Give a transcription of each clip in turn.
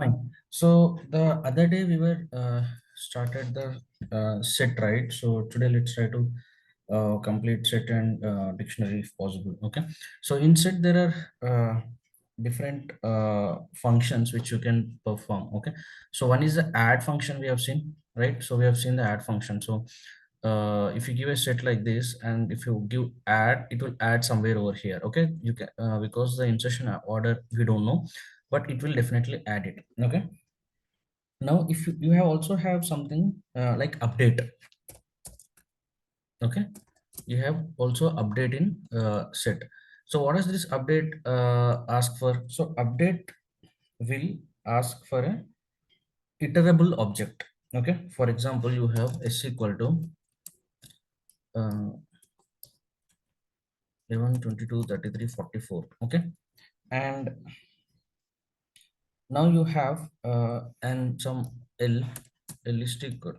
Fine. So the other day we were started the set, right? So today let's try to complete set and dictionary if possible. Okay. So in set there are different functions which you can perform. Okay. So one is the add function we have seen, right? So we have seen the add function. So if you give a set like this and if you give add, it will add somewhere over here. Okay. You can because the insertion order we don't know, but it will definitely add it. Okay. Now if you have also have something like update. Okay, you have also update in set. So what does this update ask for? So update will ask for a iterable object. Okay, for example, you have s equal to 11 22 33 44. Okay, and now you have and some l is equal.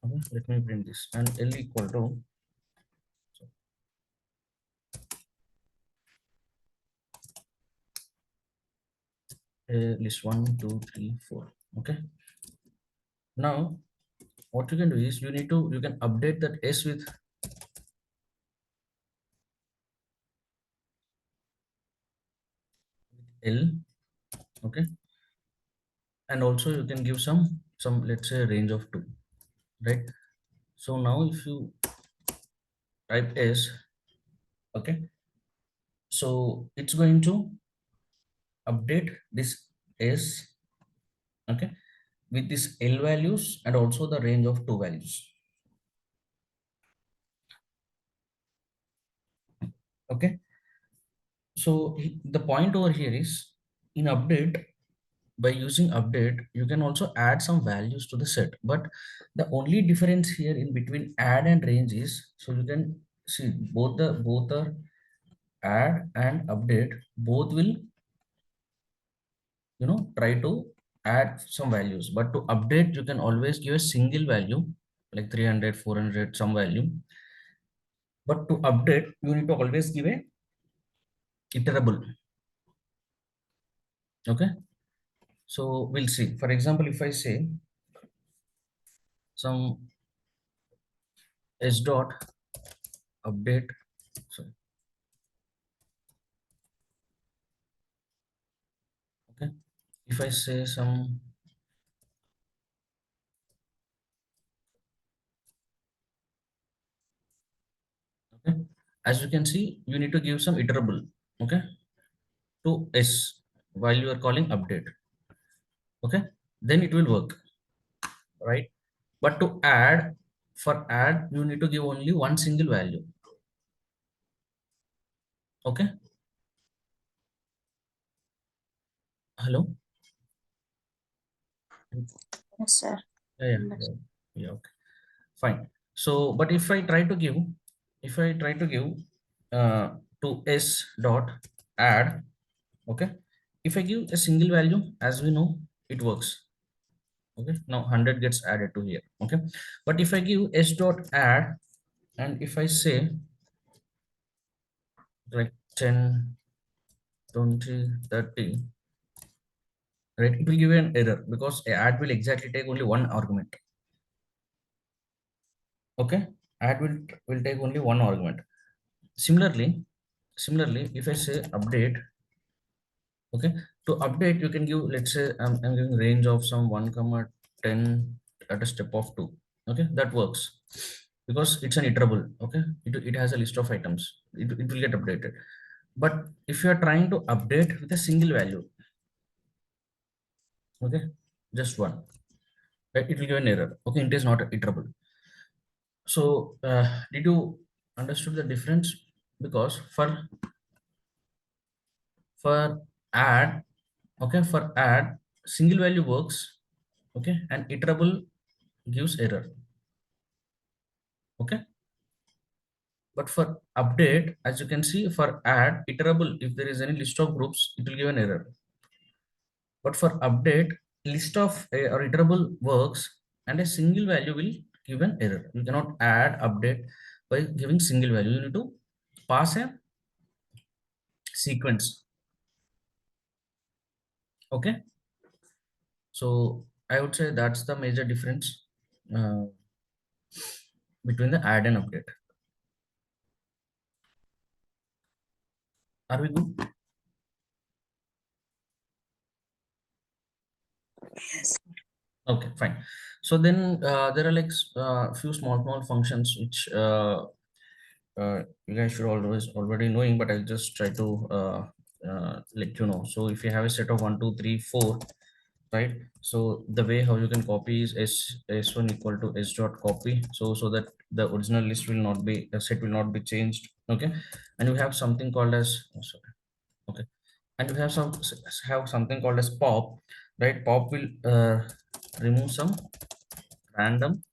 Okay, let me print this, and l equal to list 1 2 3 4. Okay, now what you can do is you can update that s with l. Okay, and also you can give some let's say range of 2, right? So now if you type s, okay, so it's going to update this s, okay, with this l values and also the range of 2 values. Okay, so the point over here is in update, by using update you can also add some values to the set, but the only difference here in between add and range is, so you can see both are add and update, both will try to add some values, but to update you can always give a single value like 300 400 some value, but to update you need to always give a iterable. Okay, so we'll see. For example, if I say some s dot update, sorry, okay, if I say some, okay, as you can see you need to give some iterable, okay, to s while you are calling update. Okay, then it will work, right? But to add, for add you need to give only one single value. Okay, hello. Yes, sir. Yeah, yeah, yeah, yeah, okay, fine. So but if I try to give, if I try to give to s dot add, okay, if I give a single value, as we know, it works. Okay, now 100 gets added to here. Okay, but if I give s dot add and if I say like 10 20 30, right, it will give an error because a add will exactly take only one argument. Okay, add will take only one argument. Similarly if I say update, okay, to update you can give, let's say I'm giving range of some 1 comma 10 at a step of 2. Okay, that works because it's an iterable. Okay, it has a list of items, it will get updated. But if you are trying to update with a single value, okay, just one, right, it will give an error. Okay, it is not iterable. So did you understood the difference? Because for add, okay, for add single value works, okay, and iterable gives error. Okay, but for update, as you can see, for add iterable, if there is any list of groups it will give an error, but for update list of or iterable works and a single value will give an error. You cannot add update by giving single value, you need to pass a sequence. Okay, so I would say that's the major difference uh, between the add and update. Are we good? Yes. Okay, fine. So then there are like few small functions which you guys should always already knowing, but I'll just try to let you know. So if you have a set of 1, 2, 3, 4, right? So the way how you can copy is s1 equal to s dot copy. So that the original list will not be set will not be changed. Okay, and you have something called as sorry. Okay, and you have something called as pop, right? Pop will remove some random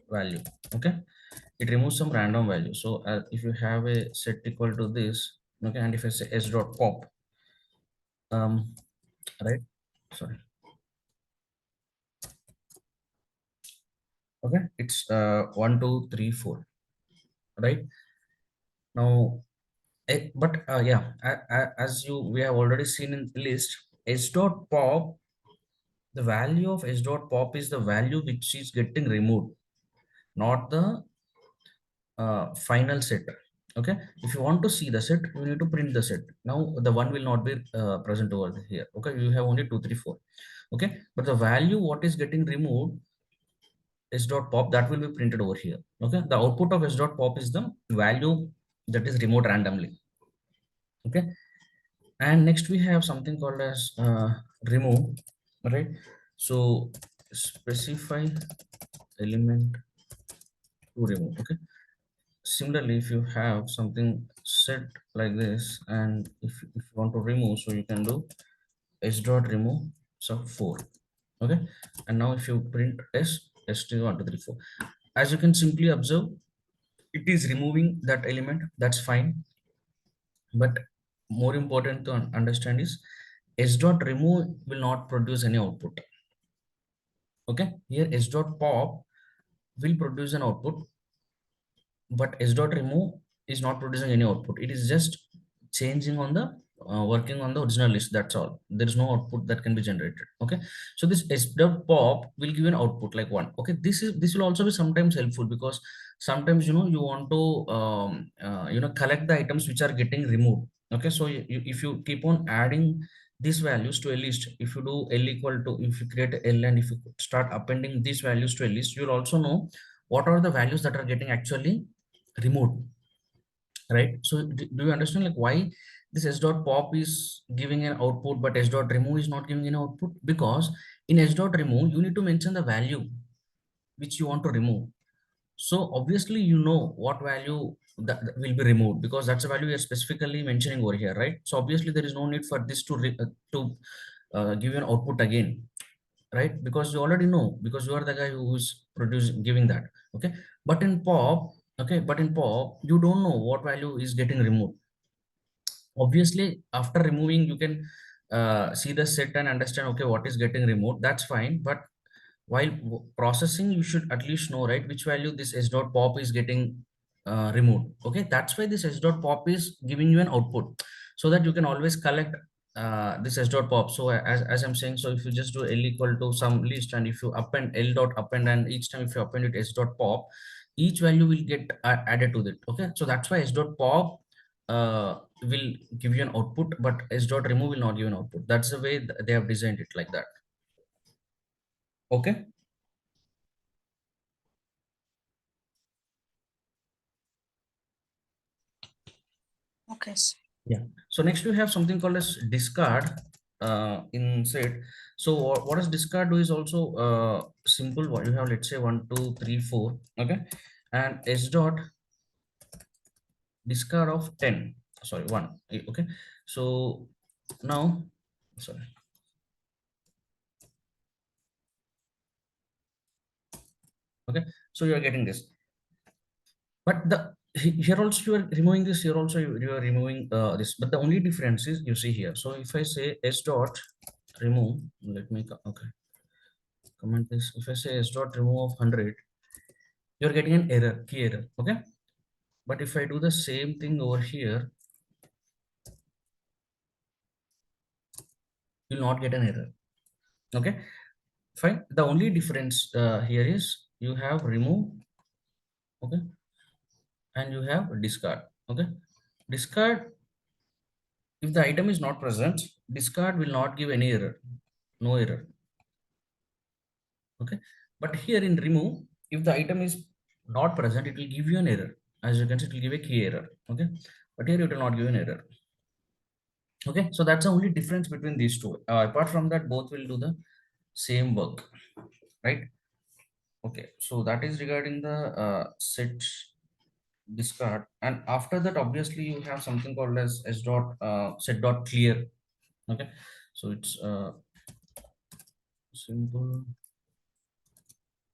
value. Okay, it removes some random value. So if you have a set equal to this, okay, and if I say s dot pop, um right, sorry, okay, it's 1, 2, 3, 4, right? Now but yeah, as you we have already seen in the list, s dot pop, the value of s dot pop is the value which is getting removed, not the final set. Okay, if you want to see the set, you need to print the set. Now the one will not be present over here. Okay, you have only 2, 3, 4. Okay, but the value what is getting removed, s dot pop, that will be printed over here. Okay, the output of s dot pop is the value that is removed randomly. Okay, and next we have something called as remove, right? So specify element to remove. Okay, similarly, if you have something set like this, and if you want to remove, so you can do s dot remove sub 4. Okay, and now if you print s 1, 2, 3, 4, as you can simply observe, it is removing that element. That's fine, but more important to understand is s dot remove will not produce any output. Okay, here s dot pop will produce an output, but s dot remove is not producing any output. It is just changing on the working on the original list. That's all. There is no output that can be generated. Okay, so this s dot pop will give an output like 1. Okay, this will also be sometimes helpful, because sometimes you want to collect the items which are getting removed. Okay, so if you keep on adding these values to a list, if you do l equal to, if you create a l and if you start appending these values to a list, you'll also know what are the values that are getting actually removed, right? So do you understand like why this s dot pop is giving an output but s dot remove is not giving an output? Because in s dot remove you need to mention the value which you want to remove. So obviously what value that will be removed, because that's a value you're specifically mentioning over here, right? So obviously there is no need for this to give you an output again, right? Because you already know, because you are the guy who's producing giving that. Okay, but in pop, okay, but in pop you don't know what value is getting removed. Obviously after removing you can see the set and understand, okay, what is getting removed, that's fine. But while processing you should at least know, right, which value this s dot pop is getting removed. Okay, that's why this s dot pop is giving you an output, so that you can always collect this s dot pop. So as I'm saying, so if you just do l equal to some list, and if you append l dot append, and each time if you append it s dot pop, each value will get added to it. Okay, so that's why s dot pop will give you an output, but s dot remove will not give an output. That's the way they have designed it like that. Okay. Okay, sir. Yeah. So next we have something called as discard in set. So what does discard do is also simple. What you have, let's say 1, 2, 3, 4. Okay, and s dot discard of 10. Sorry, 1. Okay. So now, sorry. Okay. So you are getting this, but here also you are removing this. Here also you are removing this. But the only difference is you see here. So if I say s dot remove, let me okay. Comment this. If I say s dot remove of 100, you're getting an error, key error. Okay. But if I do the same thing over here, you will not get an error. Okay, fine. The only difference here is you have remove, okay, and you have discard. Okay, discard, if the item is not present, discard will not give any error, no error. Okay, but here in remove, if the item is not present, it will give you an error. As you can see, it will give a key error. Okay, but here it will not give an error. Okay, so that's the only difference between these two. Apart from that, both will do the same work, right? Okay, so that is regarding the set discard. And after that, obviously you have something called as s dot set dot clear. Okay, so it's simple,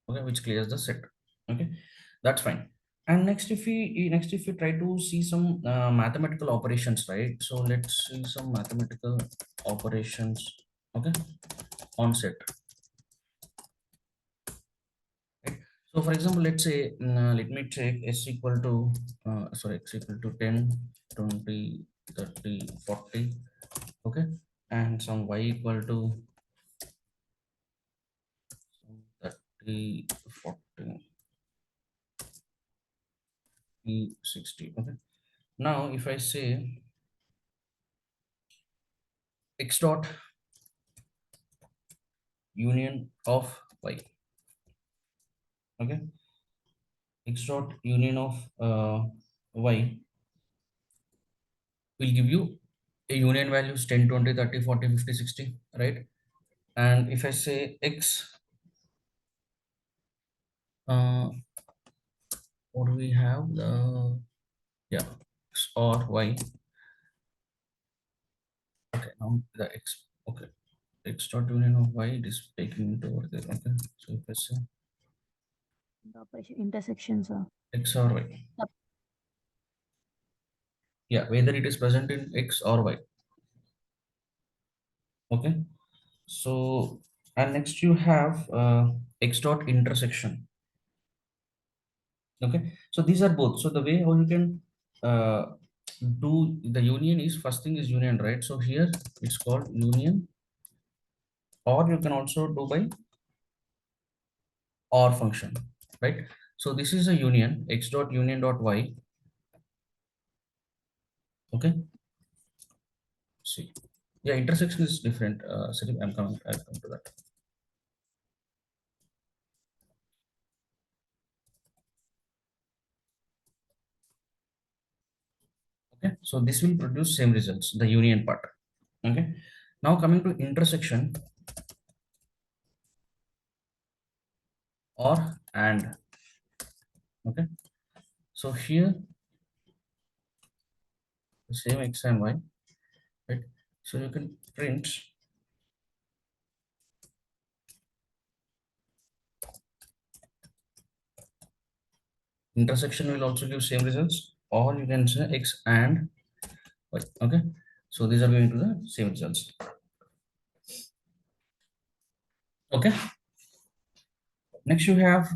okay, which clears the set. Okay, that's fine. And next if we try to see some mathematical operations, right? So let's see some mathematical operations, okay, on set, right? So for example, let's say let me take s equal to sorry, x equal to 10, 20, 30, 40, okay, and some y equal to some 30, 40, 60. Okay, now if I say x dot union of y, okay, x dot union of y will give you a union values 10, 20, 30, 40, 50, 60, right? And if I say x, uh, what do we have? Yeah, x or y. Okay, now the x. Okay, x dot union of y, it is taking it over there. Okay, so if I say The operation intersections. x or y, yeah, whether it is present in x or y. Okay, so and next you have x dot intersection. Okay, so these are both. So the way how you can uh, do the union is, first thing is union, right? So here it's called union, or you can also do by or function, right? So this is a union, x dot union dot y. Okay, see, yeah, intersection is different. Sorry, I'll come to that. Okay, so this will produce same results, the union part. Okay, now coming to intersection or and. Okay, so here the same x and y, right? So you can print intersection will also give same results, or you can say x and y. Okay, so these are going to the same results. Okay, next you have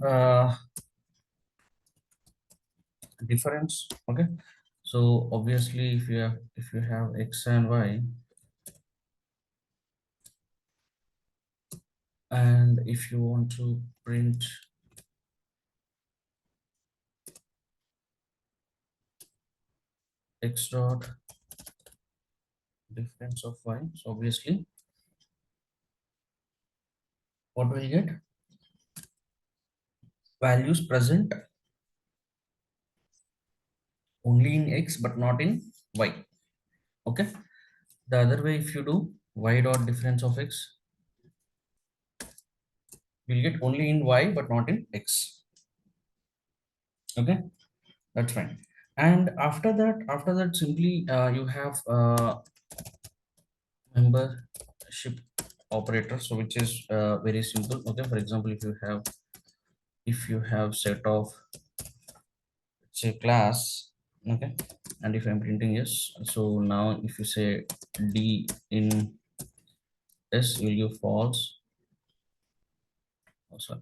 difference. Okay, so obviously if you have x and y, and if you want to print x dot difference of y, so obviously what will get, values present only in x but not in y. Okay, the other way, if you do y dot difference of x, you'll get only in y but not in x. Okay, that's fine. And after that simply you have membership operator, so which is very simple. Okay, for example, if you have set of, say, class, okay, and if I'm printing yes, so now if you say d in s, will give false. Oh, sorry.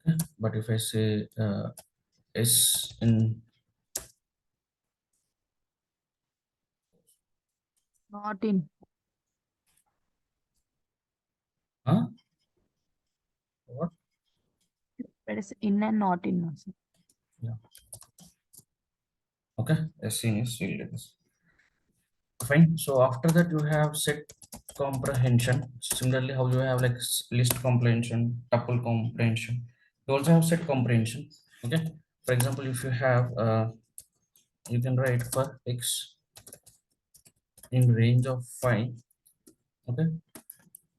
Okay, but if I say s in, Not in. Huh? What? That is in and not in also. Yeah. Okay. Scene is yielded. Fine. So after that, you have set comprehension. Similarly, how you have like list comprehension, tuple comprehension. You also have set comprehension. Okay. For example, if you have, you can write for x in range of 5. Okay.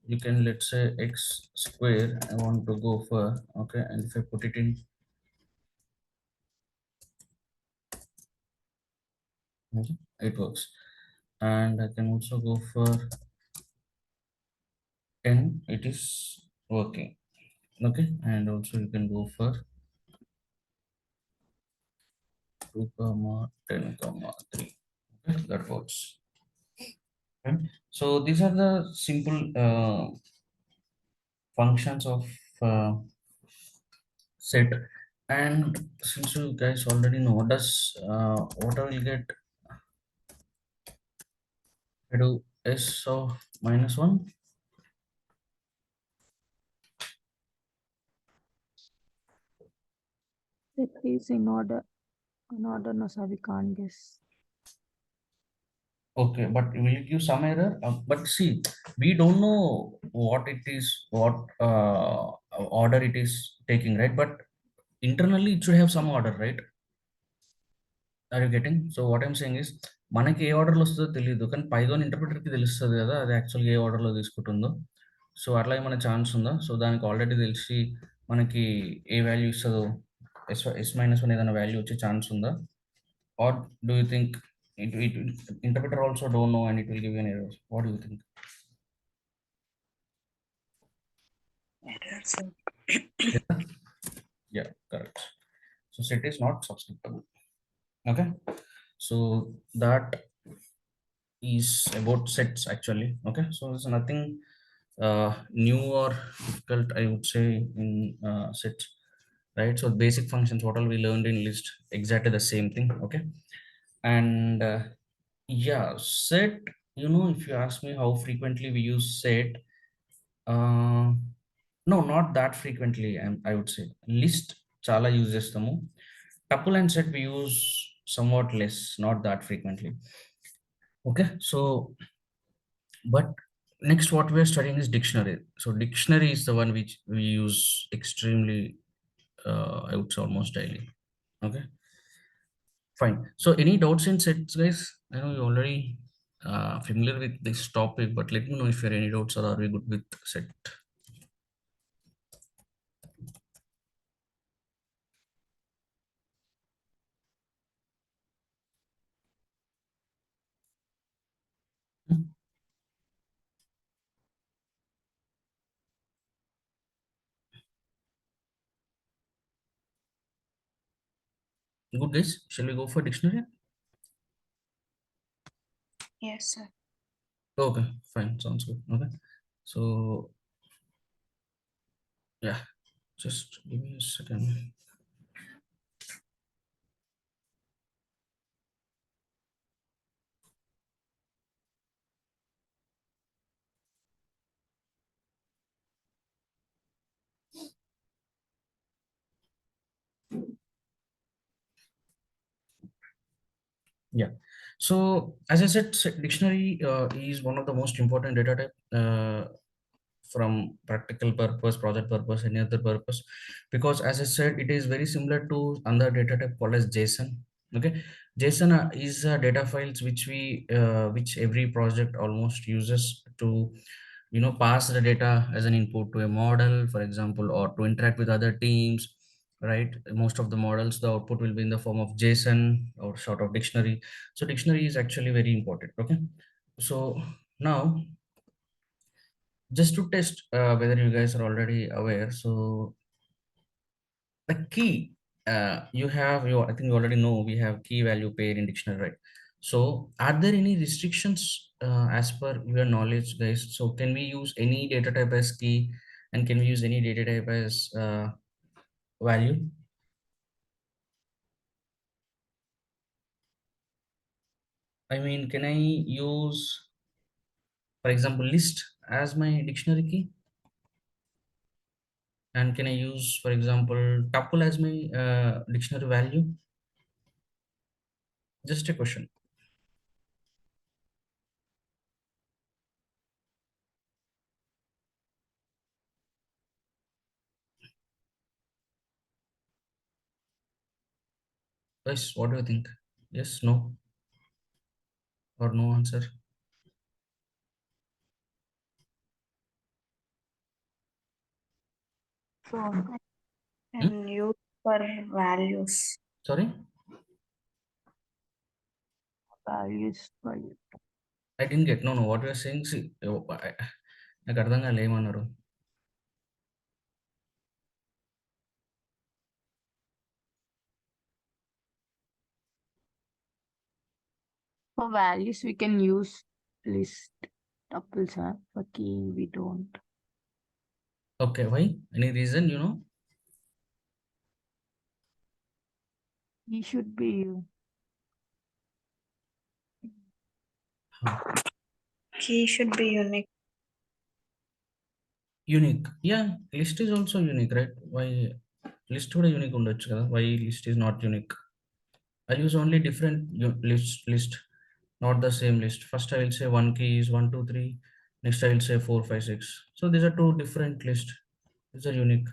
You can, let's say, x square. I want to go for, okay. And if I put it in, okay, it works. And I can also go for 10. It is working. Okay. And also you can go for 2 comma 10 comma 3. Okay, that works. Right. So these are the simple functions of uh, set. And since you guys already know, does what I will get, I do s of -1. It is in order. In order, no, sir, we can't guess. Okay, but will it give some error? But see, we don't know what it is, what order it is taking, right? But internally, it should have some order, right? Are you getting? So what I'm saying is, మనకి ఏ ఆర్డర్లో వస్తుందో తెలియదు, కానీ Python ఇంటర్ప్రిటర్కి తెలుస్తుంది కదా అది యాక్చువల్గా ఏ ఆర్డర్లో తీసుకుంటుందో. సో అట్లా ఏమైనా ఛాన్స్ ఉందా? సో దానికి ఆల్రెడీ తెలిసి మనకి ఏ వాల్యూ ఇస్తుందో, S-1 ఏదైనా వాల్యూ వచ్చే ఛాన్స్ ఉందా? Or do you think it interpreter also don't know and it will give an error? What you think? Error, sir. Yeah, correct. So set is not subscriptable. Okay, so that is about sets actually. Okay, so there's nothing new or difficult, I would say, in sets, right? So basic functions, what all we learned in list, exactly the same thing. Okay, and yeah, set, if you ask me how frequently we use set, uh, no, not that frequently. I would say list chala use chestamu. Tuple and set we use somewhat less, not that frequently. Okay, so but next what we are studying is dictionary. So dictionary is the one which we use extremely, I would say almost daily. Okay, fine. So any doubts in sets, guys? I know you already familiar with this topic, but let me know if you have any doubts, or are we good with set? Hmm. Good, guys. Shall we go for dictionary? Yes, sir. Okay, fine. Sounds good. Okay. So yeah, just give me a second. Yeah. So as I said, dictionary is one of the most important data type from practical purpose, project purpose, any other purpose, because as I said, it is very similar to another data type called as JSON. Okay, JSON is data files which every project almost uses to pass the data as an input to a model, for example, or to interact with other teams, right? Most of the models, the output will be in the form of JSON or sort of dictionary. So dictionary is actually very important. Okay, so now just to test whether you guys are already aware, so the key, I think you already know we have key value pair in dictionary, right? So are there any restrictions as per your knowledge, guys? So can we use any data type as key, and can we use any data type as value? I mean, can I use For example, list as my dictionary key. And can I use, for example, tuple as my dictionary value? Just a question. Guys, what do you think? Yes, no, or no answer? So And use for values. Sorry, values for I didn't get. No, no. What you are saying? See, నాకు అర్థం కాలే ఏమన్నారు. values we can use list tuples, huh? For key we don't. Okay, why? Any reason? You know? Key should be Key should be unique. Unique. Yeah, list is also unique, right? Why list కూడా unique ఉండొచ్చు కదా? Why list is not unique? I'll use only different list, not the same list. First, I will say one key is 1, 2, 3. Next, I will say 4, 5, 6. So these are two different lists. These are unique.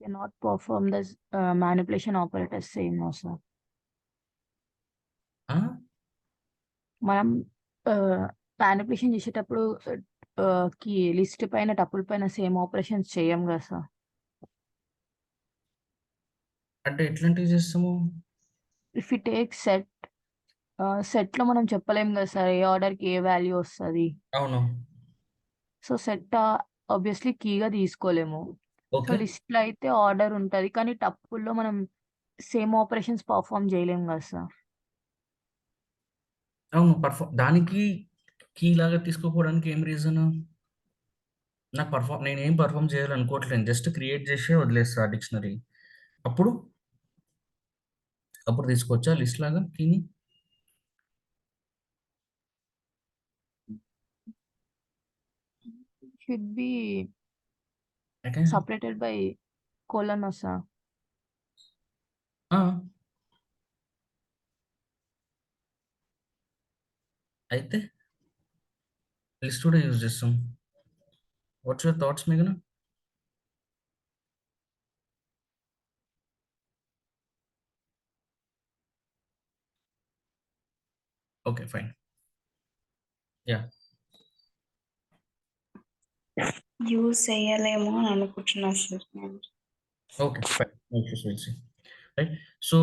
cannot perform this manipulation operator same no sir. Ah, మనం manipulation చేసేటప్పుడు కి list పైన tuple పైన same operations చేయం కదా sir. అంటే ఎట్లాంటివి చేస్తాము? If you take set set లో మనం చెప్పలేం కదా సార్ ఏ ఆర్డర్ కి ఏ వాల్యూ వస్తుంది. అవును. సో సెట్ ఆబ్వియస్లీ కీగా తీసుకోలేము. So okay. లిస్ట్ లో అయితే ఆర్డర్ ఉంటది కానీ టప్పుల్లో మనం సేమ్ ఆపరేషన్స్ పర్ఫామ్ చేయలేం కదా సార్. అవును. దానికి కీ లాగా తీసుకోపోవడానికి ఏం రీజన్? నేనేం పర్ఫామ్ చేయాలనుకోవట్లేదు. జస్ట్ క్రియేట్ చేసి వదిలేస్తా డిక్షనరీ. అప్పుడు అప్పుడు తీసుకోవచ్చా లిస్ట్ లాగా కీని? Should be okay. Separated by colon sir. ఆ! అయితే లిస్ట్ కూడా యూజ్ చేస్తాం. వాట్స్ యువర్ థాట్స్ మేఘన? Okay, fine. యాహ్! యూజ్ చేయలేము అని అనుకుంటున్నా సార్ నేను. Okay, fine. No issues, we'll see. Right. So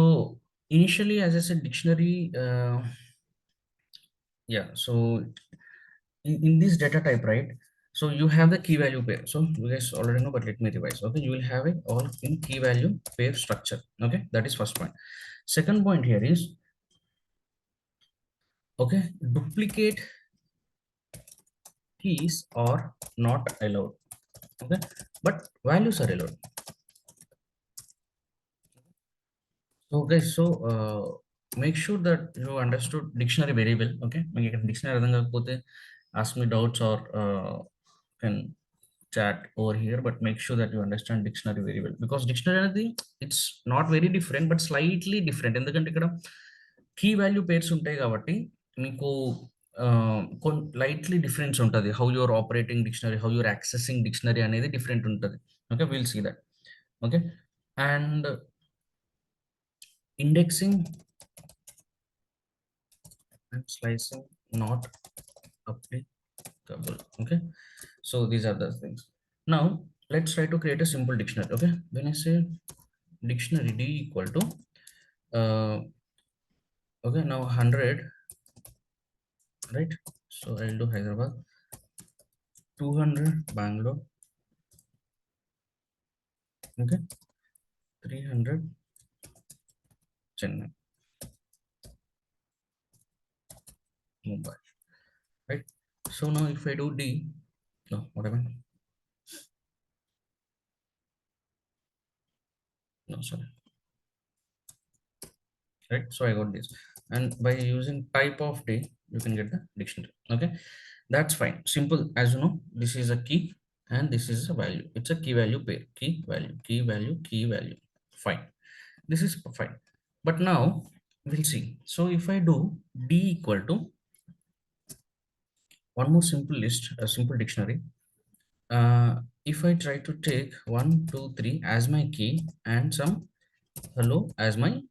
initially, as I said, dictionary. Yeah. So in this data type, right? So you have the key value pair. So you guys already know, but let me revise. Okay, you will have it all in key value pair structure. Okay, that is first point. Second point here is, okay, duplicate keys are not allowed. Okay, but values are allowed. So guys, so make sure that you understood dictionary very well. Okay, మీకు ఇక్కడ dictionary అర్థం కాకపోతే ask me doubts or can chat over here, but make sure that you understand dictionary very well, because dictionary అనేది it's not very different but slightly different. ఎందుకంటే ఇక్కడ key value pairs ఉంటాయి కాబట్టి మీకు లైట్లీ డిఫరెన్స్ ఉంటుంది. How you're operating dictionary, how you're accessing dictionary అనేది different ఉంటుంది. Okay, will see that. Okay, and indexing and slicing not applicable. Okay, so these are the things. Now let's try to create a simple dictionary. Okay, when I say dictionary d equal to okay, now 100, right? So I'll do Hyderabad, 200 Bangalore, okay, 300 Chennai, Mumbai, right? So now if I do d, no, what happened? No, sorry. Right, so I got this. and by using type of day you can get the dictionary. Okay, that's fine, simple. As you know, this is a key and this is a value. It's a key value pair, key value, key value, key value. Fine, this is fine. But now we'll see. So if I do d equal to one more simple list, a simple dictionary, if I try to take 1 2 3 as my key and some hello as my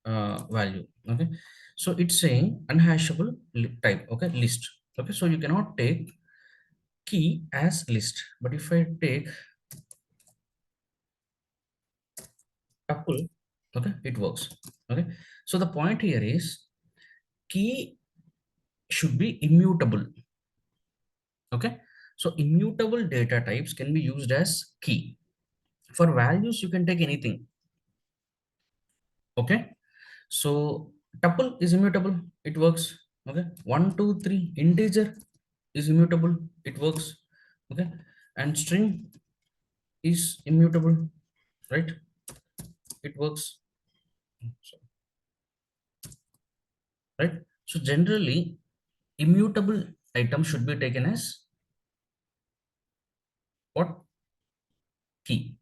value. Okay, so it's saying unhashable type. Okay, list. Okay, so you cannot take key as list, but if I take tuple, okay, it works. Okay, so the point here is key should be immutable. Okay, so immutable data types can be used as key. For values you can take anything. Okay, so tuple is immutable, it works. Okay, 1 2 3 integer is immutable, it works. Okay, and string is immutable, right? It works. So, right, so generally immutable item should be taken as what? Key.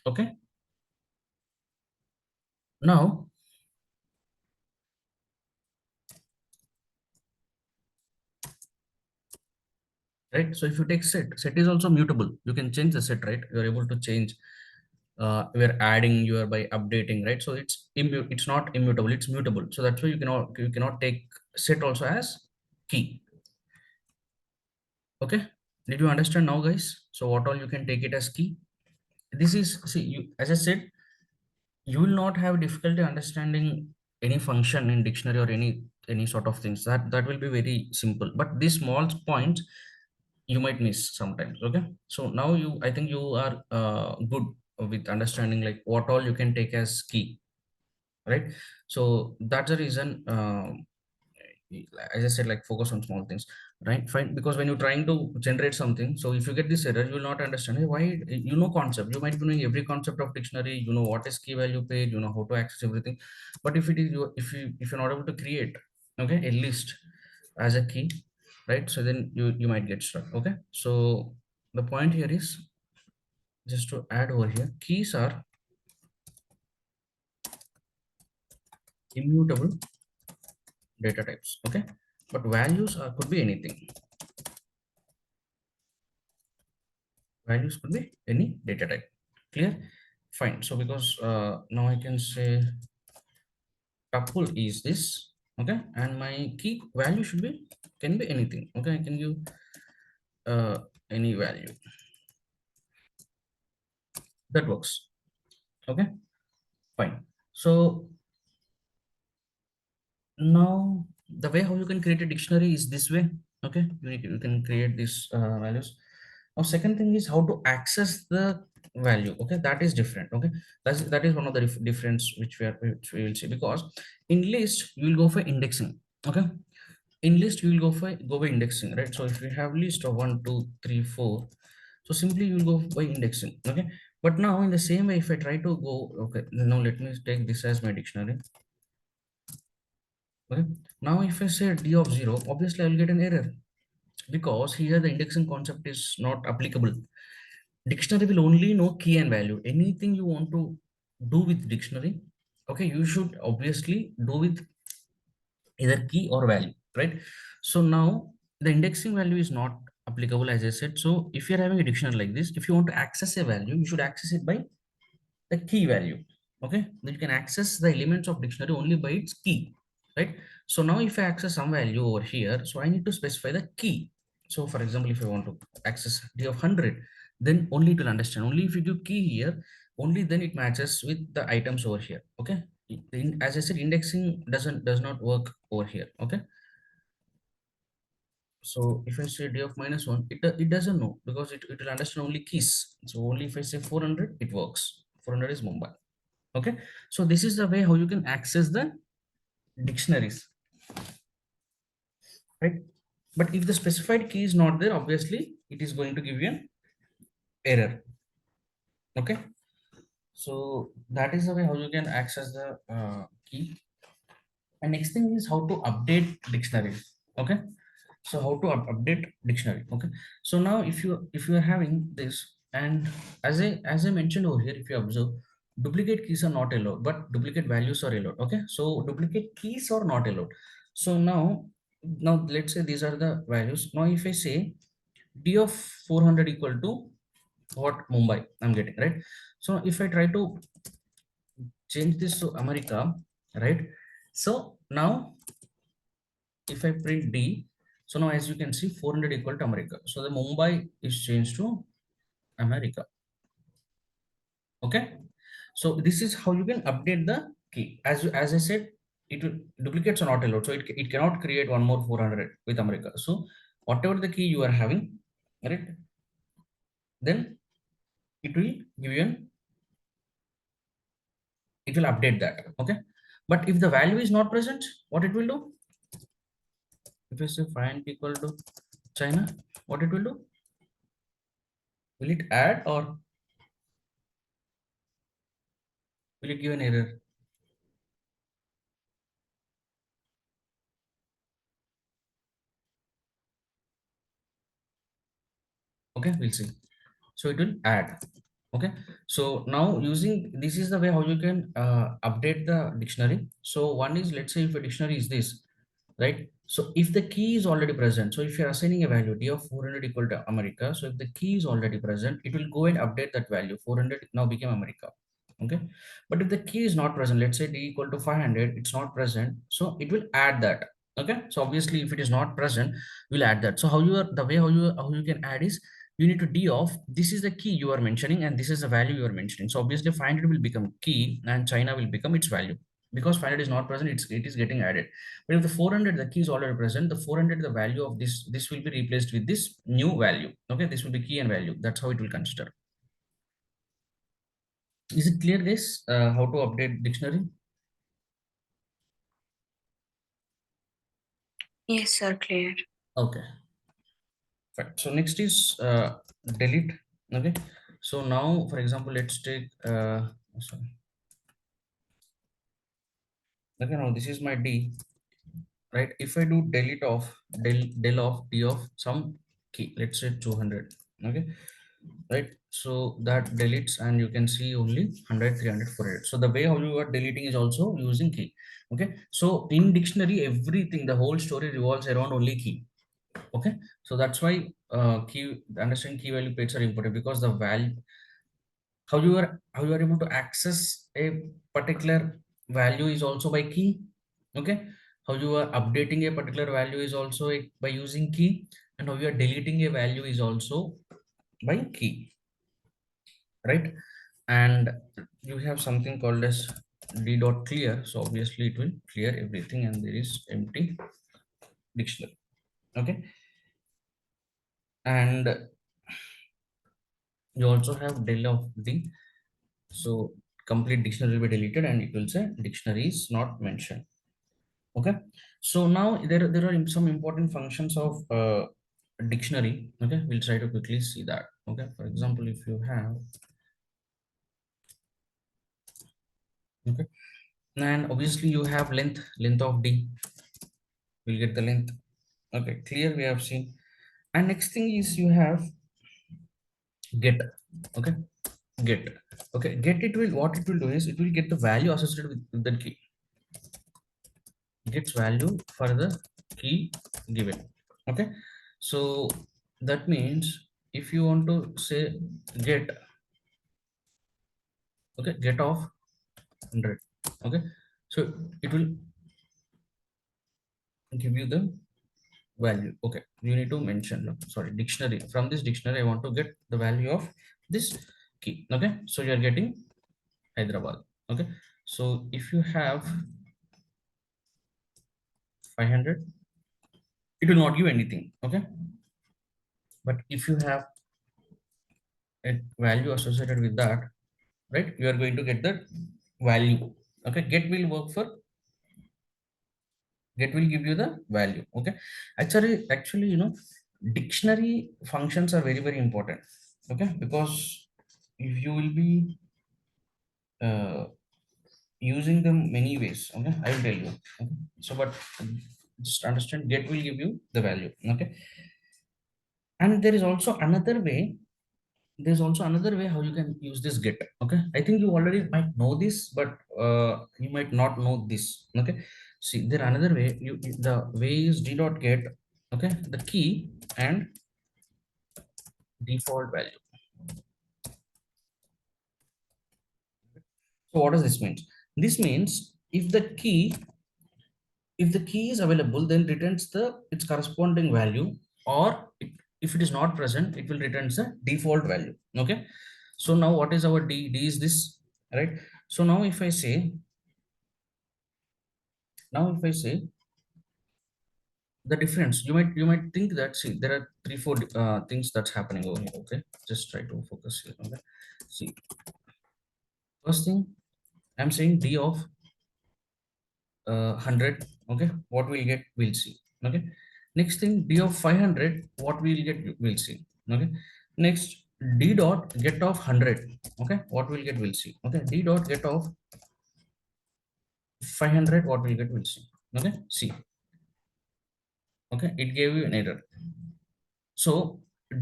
Okay, now right, so if you take set is also mutable, you can change the set, right? You're able to change, we're adding, you are by updating, right? So it's not immutable, it's mutable. So that's why you cannot take set also as key. Okay, did you understand now, guys? So what all you can take it as key? This is, see, you, as I said, you will not have difficulty understanding any function in dictionary or any sort of things. That will be very simple, but these small points you might miss sometimes. Okay, so now I think you are good with understanding like what all you can take as key, right? So that's the reason, as I said, like focus on small things, right? Fine, because when you're trying to generate something, so if you get this error, you will not understand, hey, why, you know concept, you might be knowing every concept of dictionary, you know what is key value pair, you know how to access everything, but if it is you, if you're not able to create, okay, a list as a key, right? So then you might get stuck. Okay, so the point here is just to add over here, keys are immutable data types. Okay, but values could be anything. Values could be any data type. Clear? Fine. So because now I can say tuple is this. Okay, and my key value should be, can be anything. Okay, I can give any value. That works. Okay, fine. So now the way how you can create a dictionary is this way. Okay, you can create these values. Now second thing is how to access the value. Okay, that is different. Okay, that is one of the difference which we will see, because in list you will go for indexing. Okay, in list you will go by indexing, right? So if you have list of 1 2 3 4, so simply you will go by indexing. Okay, but now in the same way, if I try to go, okay, now let me take this as my dictionary. Okay, now if I say d of 0, obviously I will get an error, because here the indexing concept is not applicable. Dictionary will only know key and value. Anything you want to do with dictionary, okay, you should obviously do with either key or value, right? So now the indexing value is not applicable, as I said. So if you're having a dictionary like this, if you want to access a value, you should access it by the key value. Okay, then you can access the elements of dictionary only by its key, right? So now if I access some value over here, so I need to specify the key. So for example, if I want to access d of 100, then only it will understand. Only if you give key here, only then it matches with the items over here. Okay, as I said, indexing does not work over here. Okay, so if I say d of -1, it doesn't know, because it will understand only keys. So only if I say 400, it works. 400 is Mumbai. Okay, so this is the way how you can access the dictionaries, right? But if the specified key is not there, obviously it is going to give you an error. Okay, so that is the way how you can access the key. And next thing is how to update dictionary. Okay, so how to update dictionary. Okay, so now if you are having this, and as I mentioned over here, if you observe, duplicate keys are not allowed, but duplicate values are allowed. Okay, so duplicate keys are not allowed. So now let's say these are the values. Now if I say d of 400 equal to what Mumbai I'm getting, right? So if I try to change this to America, right? So now if I print D, so now as you can see 400 equal to America. So the Mumbai is changed to America. Okay. So this is how you can update the key. As I said, duplicates are not allowed. So it cannot create one more 400 with America. So whatever the key you are having, right, then it will give you it will update that. Okay. But if the value is not present, what it will do? If I say find equal to China, what it will do? Will it add or will it give an error? Okay, we'll see. So it will add. Okay, so now using this is the way how you can update the dictionary. So one is, let's say if a dictionary is this, right? So if the key is already present, so if you're assigning a value d of 400 equal to America, so if the key is already present, it will go and update that value. 400 now became America. Okay, but if the key is not present, let's say d equal to 500, it's not present, so it will add that. Okay, so obviously if it is not present, we'll add that. So the way how you can add is, you need to d of, this is the key you are mentioning and this is the value you are mentioning. So obviously 500 will become key and China will become its value, because 500 is not present, it is getting added. But if the 400, the key is already present, the 400, the value of this will be replaced with this new value. Okay, this will be key and value. That's how it will consider. Is it clear, this how to update dictionary? Yes, sir, clear. Okay, fine. So next is delete. Okay, so now for example, let's take sorry. Okay, now this is my D, right? If I do delete of del of d of some key, let's say 200. Okay, right? So that deletes and you can see only 100, 300, 400. So the way how you are deleting is also using key. Okay, so in dictionary, everything, the whole story revolves around only key. Okay, so that's why understanding key value pairs are important, because the value, how you are able to access a particular value is also by key. Okay, how you are updating a particular value is also by using key, and how you are deleting a value is also by key, right? And you have something called as d dot clear, so obviously it will clear everything and there is empty dictionary. Okay, and you also have del of d, so complete dictionary will be deleted and it will say dictionary is not mentioned. Okay, so now there are some important functions of dictionary. Okay, we'll try to quickly see that. Okay, for example, if you have, okay, and obviously you have length of d, we'll get the length. Okay, clear, we have seen. And next thing is you have get. Okay, get. Okay, get, it will, what it will do is it will get the value associated with the key, gets value for the key given. Okay, so that means if you want to say get, okay, get of 100. Okay, so it will give you the value. Okay, you need to mention, no, sorry, dictionary, from this dictionary I want to get the value of this key. Okay, so you are getting Hyderabad. Okay, so if you have 500, it will not give anything. Okay, but if you have a value associated with that, right, you are going to get the value. Okay, get will work for, get will give you the value. Okay, actually dictionary functions are very important. Okay, because if you will be uh, using them many ways. Okay, I will tell you. Okay, So, but just understand, get will give you the value. Okay. And there is also another way. There's also another way how you can use this get. Okay. I think you already might know this, but you might not know this. Okay. See, there another way. The way is d dot get. Okay. The key and default value. So what does this mean? This means if the key is available, then returns its corresponding value, or if it is not present, it will return the default value. Okay. So now what is our d? D is this, right? So now if I say, the difference, you might think that, see, there are three, four things that's happening over here. Okay. Just try to focus here. Okay. See, first thing, I'm saying d of 100. Okay, what we'll get, we'll see. Okay, next thing, d of 500, what we'll get, we'll see. Okay, next, d dot get of 100. Okay, what we'll get, we'll see. Okay, d dot get of 500, what we'll get, we'll see. Okay, see. Okay, it gave you an error. So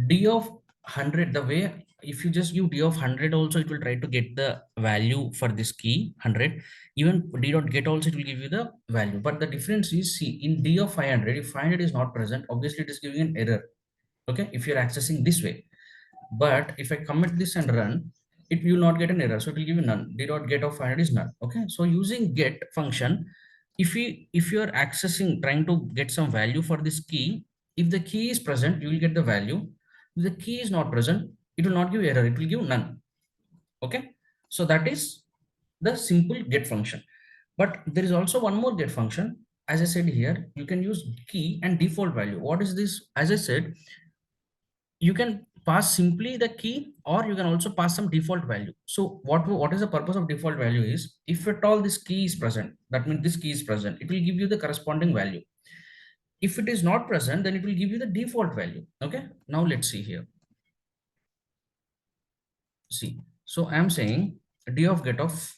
d of 100, the way, if you just give d of 100 also, it will try to get the value for this key 100. Even d dot get also, it will give you the value. But the difference is, see, in d of 500, if 500 is not present, obviously it is giving an error. Okay, if you're accessing this way. But if I commit this and run, it will not get an error, so it will give you none. D dot get of 500 is none. Okay, so using get function, if you are accessing, trying to get some value for this key, if the key is present, you will get the value. If the key is not present, it will not give error, it will give none. Okay, so that is the simple get function. But there is also one more get function. As I said here, you can use key and default value. What is this? As I said, you can pass simply the key, or you can also pass some default value. So what is the purpose of default value is, if at all this key is present, that means this key is present, it will give you the corresponding value. If it is not present, then it will give you the default value. Okay, now let's see here. See, so I'm saying d of get of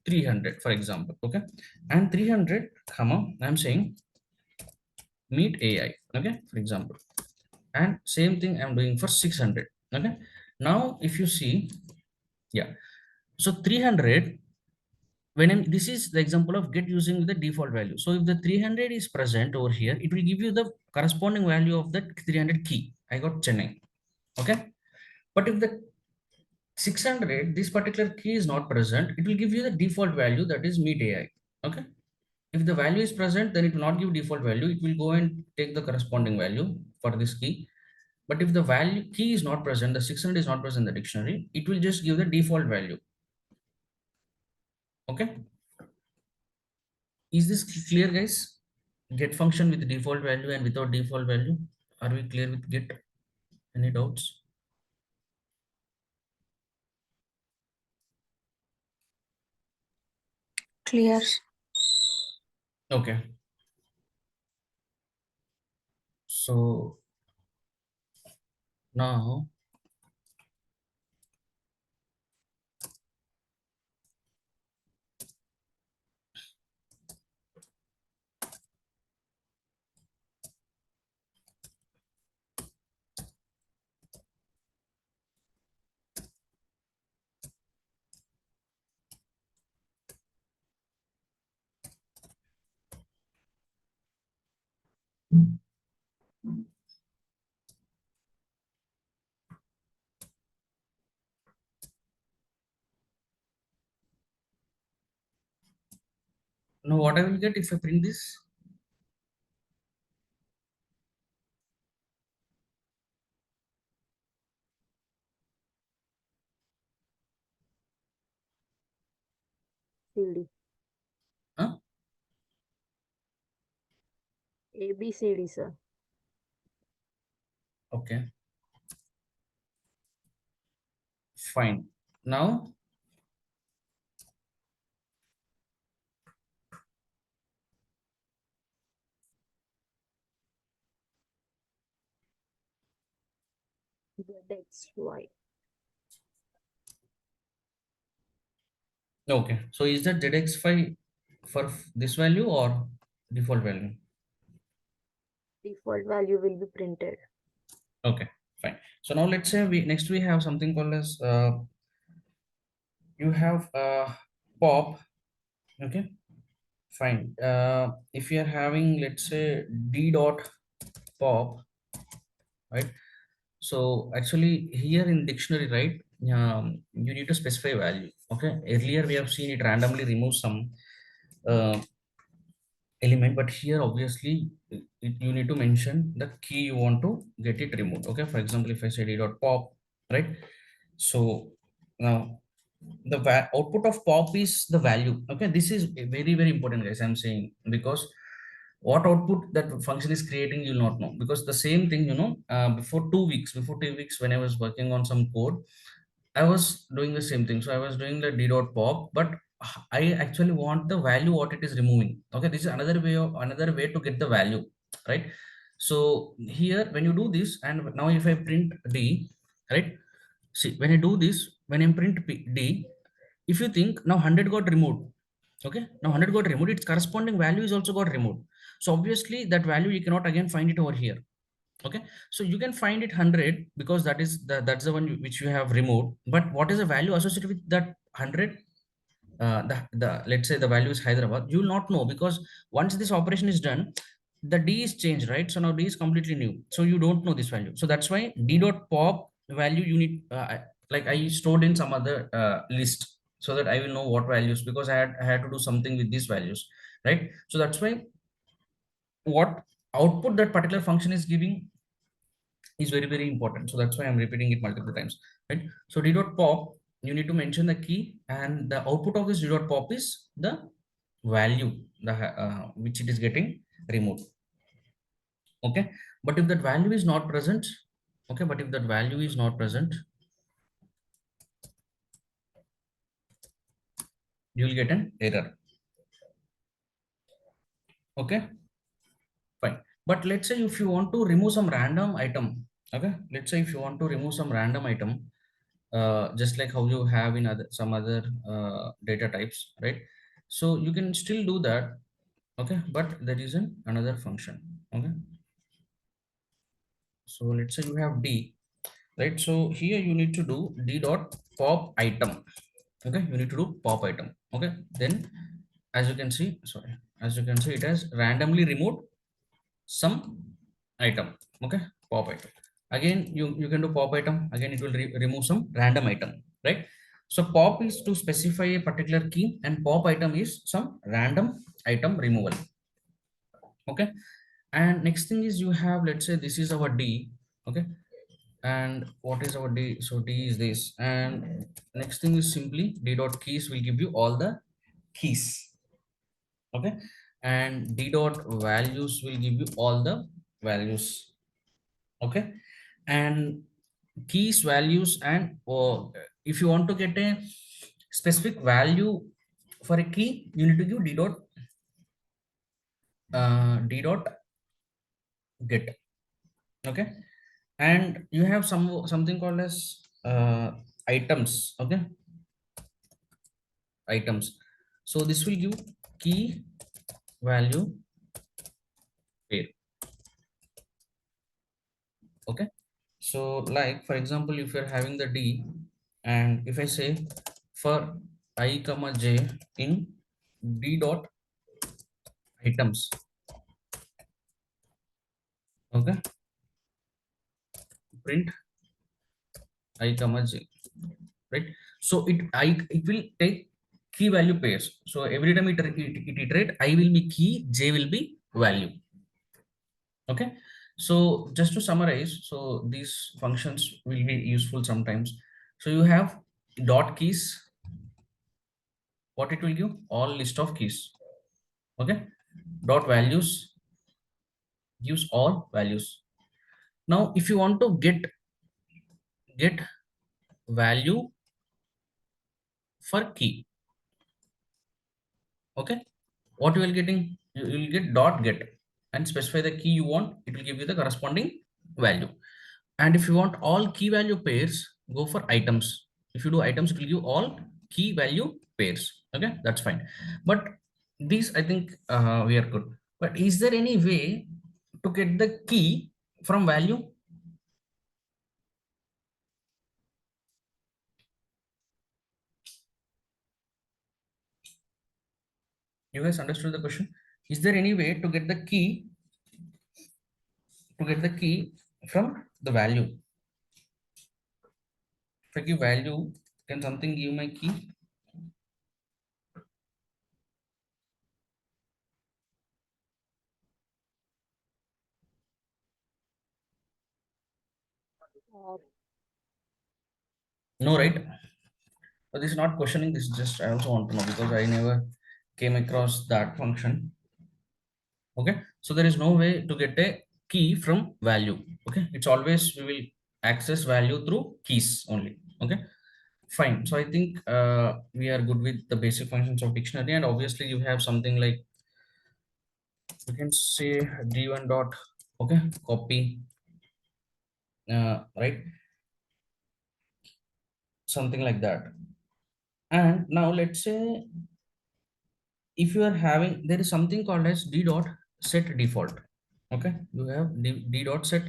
300, for example. Okay, and 300 comma, I'm saying meet AI. Okay, for example, and same thing I'm doing for 600. Okay, now if you see, yeah, so 300, this is the example of get using the default value. So if the 300 is present over here, it will give you the corresponding value of that 300 key. I got Chennai. Okay, but if the 600, this particular key is not present, it will give you the default value, that is meet AI. Okay, if the value is present, then it will not give default value, it will go and take the corresponding value for this key. But if the value key is not present, the 600 is not present in the dictionary, it will just give the default value. Okay, is this clear, guys? Get function with default value and without default value. Are we clear with get? Any doubts? Clear. Okay, so now what I will get if I print this? CD. Huh? ABCD, sir. Okay, fine. Now ZXY. okay, so is that ZX5 for this value or default value? Default value will be printed. Okay, fine. So now let's say we have something called as you have pop. Okay, fine. If you are having, let's say, d dot pop, right? So actually here in dictionary, right, you need to specify value. Okay, earlier we have seen it randomly remove some uh, element, but here obviously you need to mention the key you want to get it removed. Okay, for example, if I say d dot pop, right? So now the output of pop is the value. Okay, this is very very important, guys, I'm saying, because what output that function is creating you'll not know, because the same thing, before 2 weeks when I was working on some code, I was doing the same thing. So I was doing the d dot pop, but I actually want the value what it is removing. Okay, this is another way to get the value, right? So here when you do this, and now if I print d, right? See, when I do this, when I print d, if you think now 100 got removed, okay, now 100 got removed, its corresponding value is also got removed. So obviously that value you cannot again find it over here. Okay, so you can find it 100 because that's the one which you have removed. But what is the value associated with that 100? The let's say the value is Hyderabad, you will not know, because once this operation is done, the d is changed, right? So now d is completely new, so you don't know this value. So that's why d dot pop value you need, like I stored in some other list, so that I will know what values, because I had to do something with these values, right? So that's why what output that particular function is giving is very very important. So that's why I'm repeating it multiple times, right? So d dot pop, you need to mention the key, and the output of this d dot pop is the value, the which it is getting removed. Okay, but if that value is not present, okay, but if that value is not present, you will get an error. Okay, fine. But let's say if you want to remove some random item, okay, let's say if you want to remove some random item, just like how you have in some other data types, right? So you can still do that. Okay, but there is another function. Okay, so let's say you have d, right? So here you need to do d dot pop item. Okay, you need to do pop item. Okay, then as you can see, sorry, as you can see, it has randomly removed some item. Okay, pop item. Again, you can do pop item, again it will remove some random item, right? So pop is to specify a particular key, and pop item is some random item removal. Okay, and next thing is you have, let's say this is our d. Okay, and what is our d? So d is this, and next thing is simply d dot keys will give you all the keys. Okay, and d dot values will give you all the values. Okay, and keys, values, and if you want to get a specific value for a key, you need to give d dot get. Okay, and you have something called as items. Okay, items. So this will give key value pair. Okay, so like for example, if you're having the d, and if I say for I comma j in d dot items. Okay, print I comma j, right? So it will take key value pairs. So every time it iterate, I will be key, j will be value. Okay, so just to summarize, so these functions will be useful sometimes. So you have dot keys, what it will give? All list of keys. Okay, dot values gives all values. Now if you want to get value for key, okay, what you will getting, you will get dot get and specify the key you want, it will give you the corresponding value. And if you want all key value pairs, go for items. If you do items, it will give all key value pairs. Okay, that's fine. But these I think we are good. But is there any way to get the key from value? You guys understood the question? Is there any way to get the key from the value? If I give value, can something give my key? No, right? But this is not questioning. This is just I also want to know because I never came across that function. Okay, so there is no way to get a key from value. Okay, it's always we will access value through keys only. Okay, fine. So I think we are good with the basic functions of dictionary, and obviously you have something like you can say d1 dot, okay, copy, right, something like that. And now let's say if you are having, there is something called as d dot set default. Okay, you have d dot set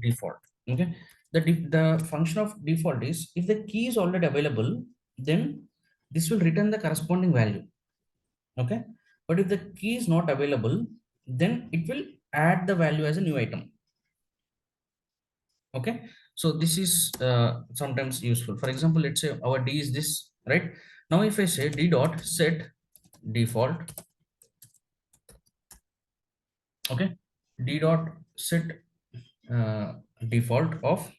default. Okay, the function of default is if the key is already available, then this will return the corresponding value. Okay, but if the key is not available, then it will add the value as a new item. Okay, so this is sometimes useful. For example, let's say our d is this, right? Now if I say d dot set default, okay, d dot set default of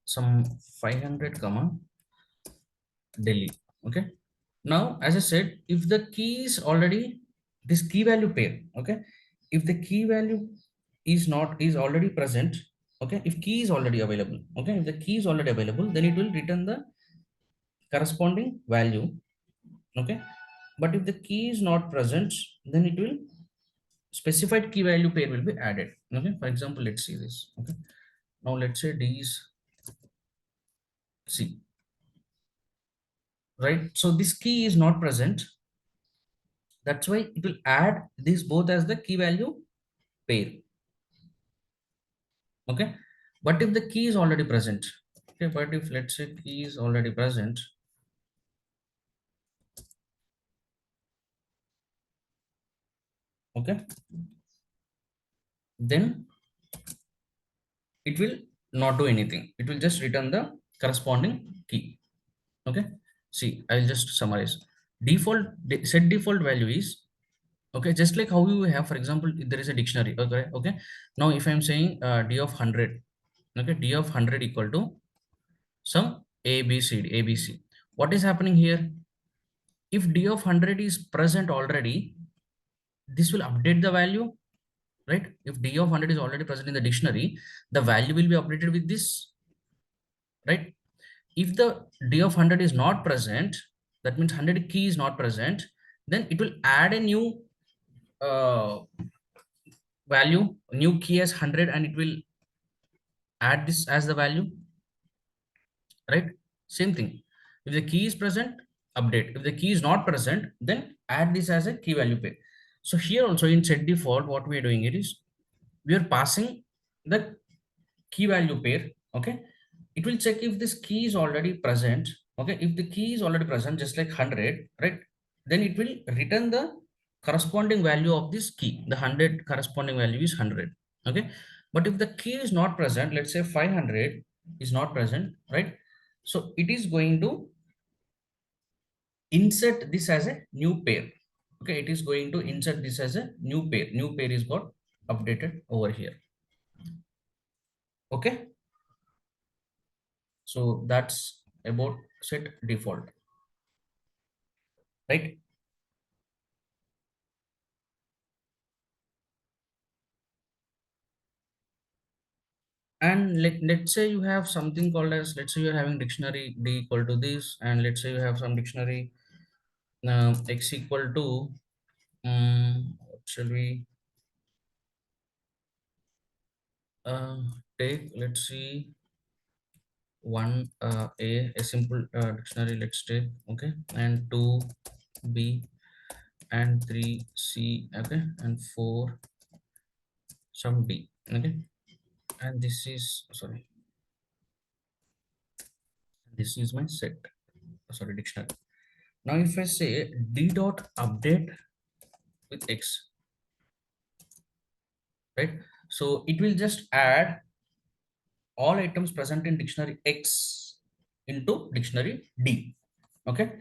some 500 comma Delhi. Okay, now as I said, if the key is already this key value pair, okay, if the key value is already present, okay, if key is already available, okay, if the key is already available, then it will return the corresponding value. Okay, but if the key is not present, then it will specified key value pair will be added. Okay, for example, let's see this. Okay, now let's say d is c, right? So this key is not present, that's why it will add these both as the key value pair. Okay, but if the key is already present, okay, but if let's say key is already present, okay, then it will not do anything, it will just return the corresponding key. Okay, see, I'll just summarize. Default set default value is, okay, just like how you have, for example, if there is a dictionary. Okay, okay, now if I'm saying d of 100, okay, d of 100 equal to some abc. What is happening here? If d of 100 is present already, this will update the value, right? If d of 100 is already present in the dictionary, the value will be updated with this, right? If the d of 100 is not present, that means 100 key is not present, then it will add a new uh, value, new key as 100, and it will add this as the value, right? Same thing, if the key is present, update. If the key is not present, then add this as a key value pair. So here also in set default, what we are doing it is we are passing the key value pair. Okay, it will check if this key is already present. Okay, if the key is already present, just like 100, right, then it will return the corresponding value of this key. The 100 corresponding value is 100. Okay, but if the key is not present, let's say 500 is not present, right, so it is going to insert this as a new pair. Okay, it is going to insert this as a new pair is got updated over here. Okay, so that's about set default, right? And let's say you have something called as, let's say you're having dictionary d equal to this, and let's say you have some dictionary x equal to what shall we uh, take, let's see, one a simple dictionary, let's take, okay, and two b, and 3 C, okay, and 4 some D, okay, and this is, sorry, this is my set, sorry, dictionary. Now if I say D dot update with X, right, so it will just add all items present in dictionary X into dictionary D, okay.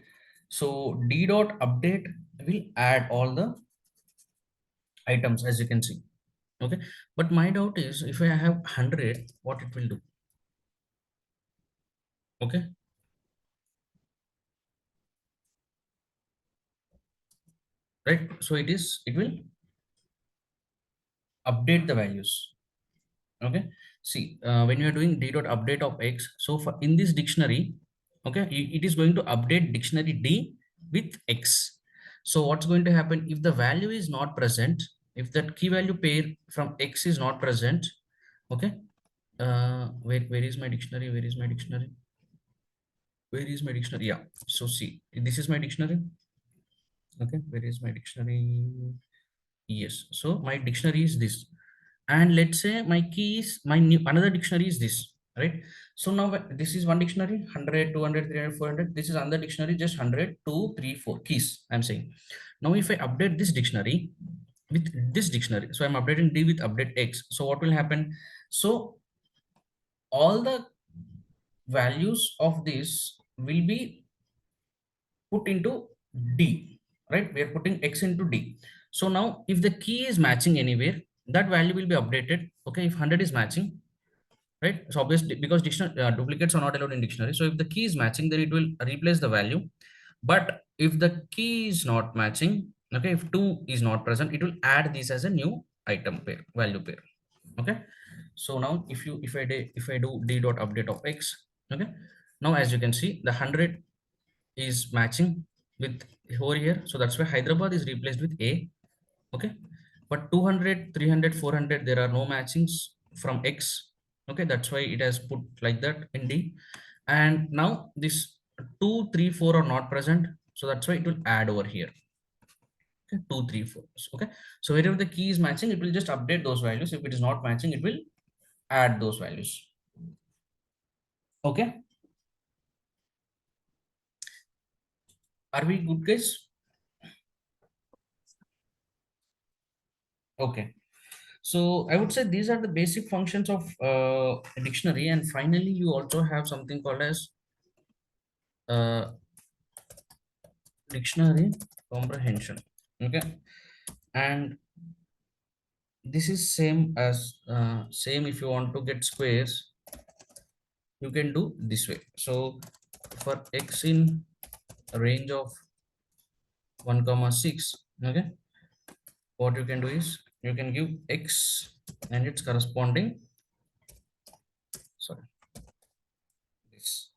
So D dot update will add all the items, as you can see, okay. But my doubt is, if I have 100, what it will do, okay, right? So it will update the values, okay. See, when you are doing d dot update of X, so for in this dictionary, okay, it is going to update dictionary D with X. So what's going to happen if the value is not present, if that key value pair from X is not present, okay, where is my dictionary, where is my dictionary, where is my dictionary, yeah. So see, this is my dictionary, okay, where is my dictionary, yes. So my dictionary is this, and let's say my key is my new another dictionary is this, right? So now this is one dictionary, 100, 200, 300, 400. This is another dictionary, just 100, 2, 3, 4 keys, I'm saying. Now if I update this dictionary with this dictionary, so I'm updating D with update X, so what will happen? So all the values of this will be put into D, right? We are putting X into D. So now if the key is matching anywhere, that value will be updated. Okay, if 100 is matching, right? So obviously, because dictionary duplicates are not allowed in dictionary. So if the key is matching, then it will replace the value. But if the key is not matching, okay, if 2 is not present, it will add this as a new item pair, value pair. Okay. So now if I do D dot update of X, okay. Now as you can see, the 100 is matching with over here, so that's why Hyderabad is replaced with A, okay. But 200, 300, 400, there are no matchings from X, okay, that's why it has put like that in D. And now this 2, 3, 4 are not present, so that's why it will add over here, okay, 2, 3, 4, okay. So wherever the key is matching, it will just update those values. If it is not matching, it will add those values, okay. Are we good, guys? Okay. So I would say these are the basic functions of a dictionary, and finally you also have something called as uh, dictionary comprehension. Okay, and this is same as same. If you want to get squares, you can do this way. So for X in a range of 1 comma 6, okay, what you can do is you can give X and its corresponding, sorry, this,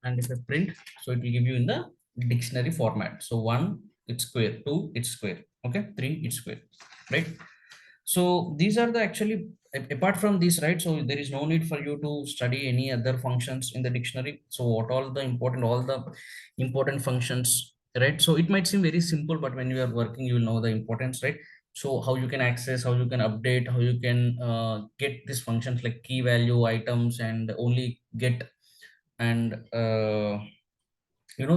and if I print, so it will give you in the dictionary format. So 1 it's square, 2 it's square, okay, 3 it's square, right? So these are the actually apart from this, right? So there is no need for you to study any other functions in the dictionary. So what all the important functions, right? So it might seem very simple, but when you are working, you will know the importance, right? So how you can access, how you can update, how you can get these functions like key value items and only get, and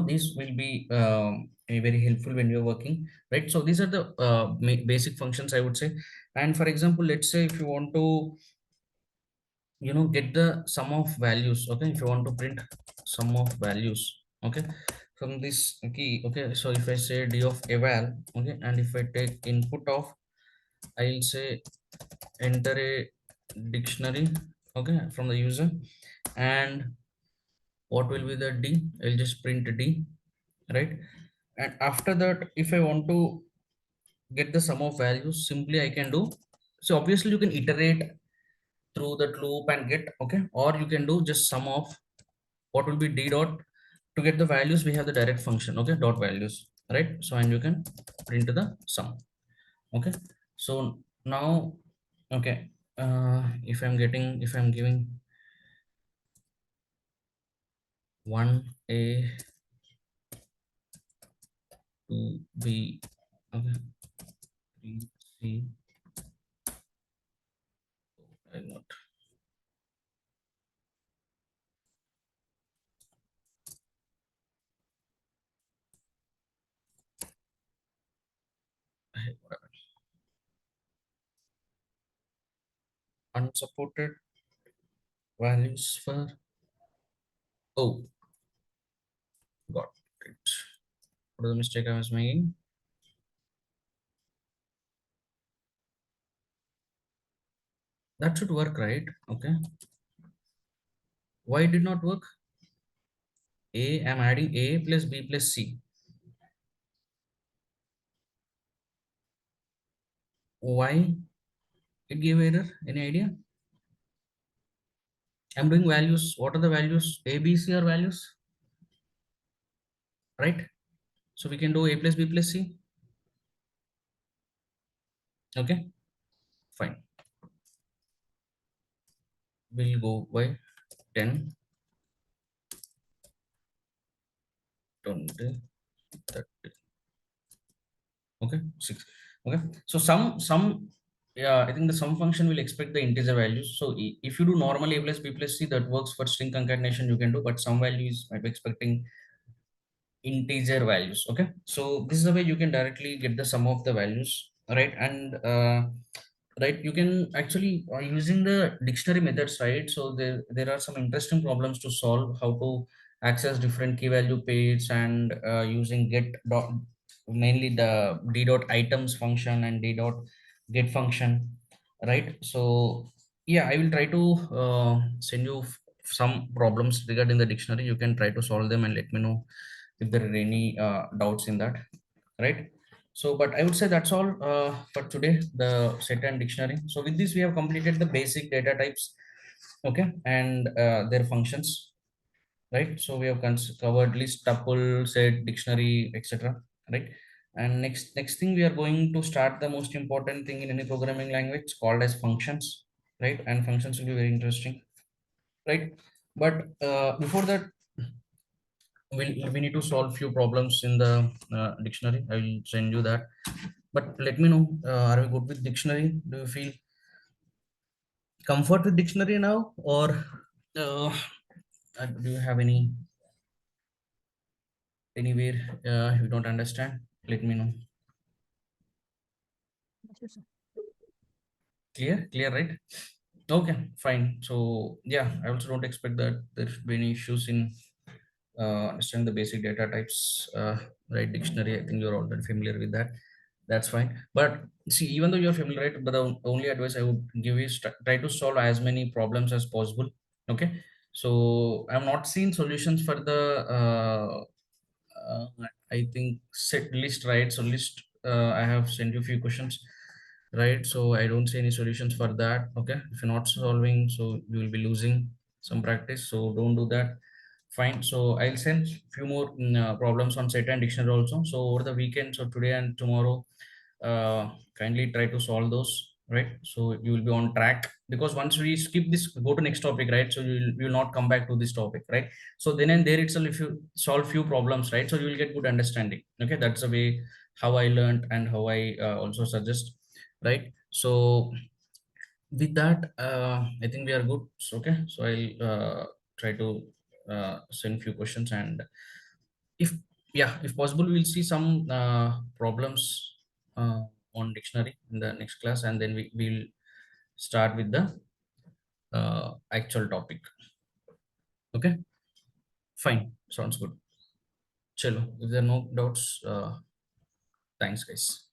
these will be very helpful when you're working, right? So these are the basic functions, I would say. And for example, let's say if you want to get the sum of values, okay, if you want to print sum of values, okay, from this key, okay, so if I say D of eval, okay, and if I take input of, I'll say enter a dictionary, okay, from the user, and what will be the D, I'll just print D, right? And after that, if I want to get the sum of values, simply I can do, so obviously you can iterate through that loop and get, okay, or you can do just sum of what will be D dot, to get the values we have the direct function, okay, dot values, right? So and you can print the sum, okay. So now, okay, if I'm giving 1A 2B, okay, 3C, I'm not. Whatever. Unsupported values for, oh, got it. What is the mistake I was making? That should work, right? Okay. Why it did not work? I'm adding A plus B plus C. Why it gave error? Any idea? I'm doing values. What are the values? A, B, C are values, right? So we can do A plus B plus C. Okay, fine. We'll go by 10, 20, 30. Okay, 6. Okay, so some yeah, I think the sum function will expect the integer values. So if you do normal A plus B plus C, that works for string concatenation, you can do, but some values might be expecting integer values. Okay, so this is the way you can directly get the sum of the values, right? And right, you can actually using the dictionary methods, right? So there are some interesting problems to solve, how to access different key value pairs, and using get dot, mainly the d dot items function and d dot get function, right? So yeah, I will try to send you some problems regarding the dictionary. You can try to solve them and let me know if there are any doubts in that, right? So but I would say that's all for today, the set and dictionary. So with this we have completed the basic data types, okay, and their functions, right? So we have covered list, tuple, set, dictionary, etc., right? And next thing, we are going to start the most important thing in any programming language, called as functions, right? And functions will be very interesting, right? But before that, we need to solve few problems in the dictionary. I will send you that, but let me know, are we good with dictionary? Do you feel comfort with dictionary now, or uh, do you have anywhere you don't understand? Let me know. Yes, sir. Clear, right? Okay, fine. So yeah, I also don't expect that there should be any issues in understand the basic data types, right? Dictionary, I think you're already familiar with that. That's fine. But see, even though you're familiar, right, but the only advice I would give is try to solve as many problems as possible. Okay, so I'm not seeing solutions for the uh, I think set list, right? So list, I have sent you a few questions, right? So I don't see any solutions for that. Okay, if you're not solving, so you will be losing some practice, so don't do that. Fine, so I'll send few more problems on set and dictionary also. So over the weekend, so today and tomorrow, kindly try to solve those, right? So you will be on track, because once we skip this, go to next topic, right? So you will not come back to this topic, right? So then and there itself, if you solve few problems, right, so you will get good understanding. Okay, that's the way how I learned and how I also suggest, right? So with that, I think we are good. So, okay, so I'll try to send few questions, and if yeah, if possible, we'll see some problems uh, on dictionary in the next class, and then we'll start with the actual topic. Okay, fine, sounds good. Chalo, if there are no doubts, thanks guys.